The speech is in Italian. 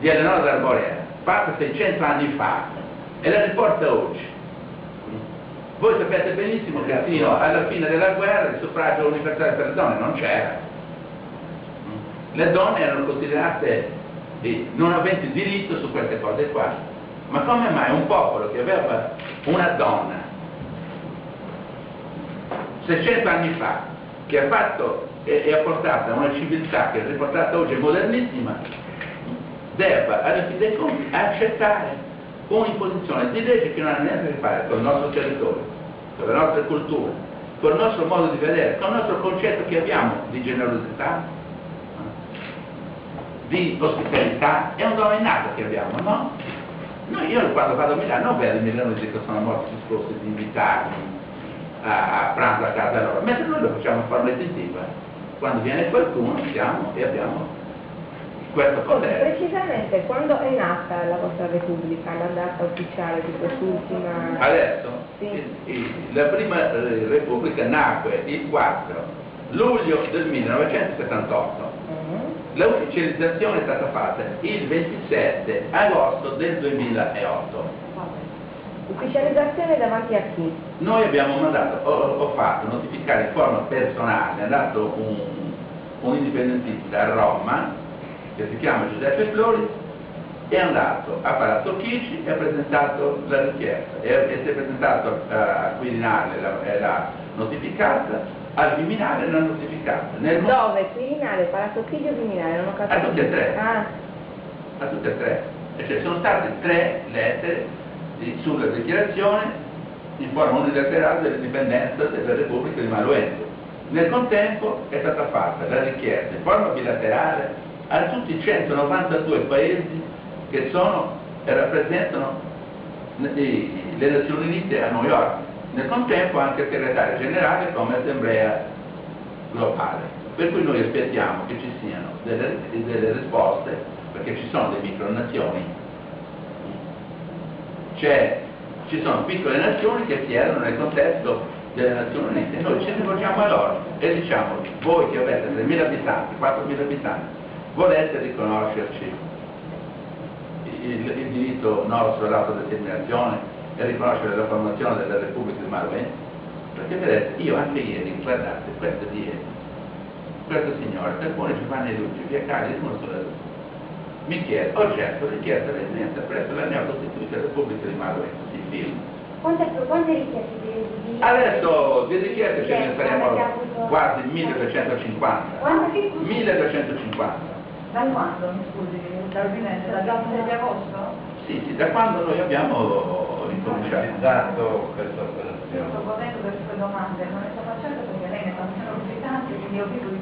di Eleonora d'Arborea, fatta 600 anni fa, e la riporta oggi. Voi sapete benissimo che fino alla fine della guerra il suffragio universale per le donne non c'era. Le donne erano considerate non aventi diritto su queste cose qua. Ma come mai un popolo che aveva una donna 600 anni fa, che ha fatto e ha portato a una civiltà che è riportata oggi modernissima, debba alla fine dei conti accettare un'imposizione di legge che non ha niente a che fare con il nostro territorio, con la nostra cultura, con il nostro modo di vedere, con il nostro concetto che abbiamo di generosità, di ospitalità? È un dono innato che abbiamo, no? Io quando vado a Milano non vedo i milanesi che sono morti disposti di invitarmi a pranzo a casa loro, mentre noi lo facciamo in forma istintiva. Quando viene qualcuno siamo e abbiamo questo potere. Precisamente, quando è nata la vostra Repubblica, la data ufficiale di quest'ultima? Adesso? Sì. La prima Repubblica nacque il 4 luglio del 1978. La ufficializzazione è stata fatta il 27 agosto del 2008. Ufficializzazione davanti a chi? Noi abbiamo mandato, ho fatto notificare in forma personale, è andato un indipendentista a Roma, che si chiama Giuseppe Flori, è andato a Palazzo Chigi e ha presentato la richiesta, e si è presentato a Quirinale e l'ha notificata, al Viminale l'ha notificata. Dove? Quirinale, Palazzo Chigi o Viminale? Non ho capito. A tutte e tre. Ah. A tutte e tre. E cioè sono state 3 lettere sulla dichiarazione in forma unilaterale dell'indipendenza della Repubblica di Maluengo. Nel contempo è stata fatta la richiesta in forma bilaterale a tutti i 192 paesi che sono e rappresentano le Nazioni Unite a New York. Nel contempo anche il segretario generale come assemblea globale. Per cui noi aspettiamo che ci siano delle risposte, perché ci sono delle micronazioni. Ci sono piccole nazioni che si erano nel contesto delle Nazioni Unite e noi ci rivolgiamo a loro e diciamo: voi che avete 3.000 abitanti, 4.000 abitanti, volete riconoscerci il diritto nostro all'autodeterminazione e riconoscere la formazione della Repubblica di Maluengo? Perché vedete, io anche ieri, guardate, questo di ieri, questo signore, Telefone Giovanni Lucci, via Cagli, mi chiede, oggetto richiesta residenza presso la neocostituita Repubblica di Maluengo, si film. Quante richieste di Adesso di richieste ce ne faremo quasi 1250. Quante? 1250. Da quando, mi scusi, dall'ordinamento? Dal 26 di agosto? Sì, da quando noi abbiamo incominciato questa operazione. Io sto ponendo queste domande, non le sto facendo perché lei ne sta facendo più tanti, quindi io vivo di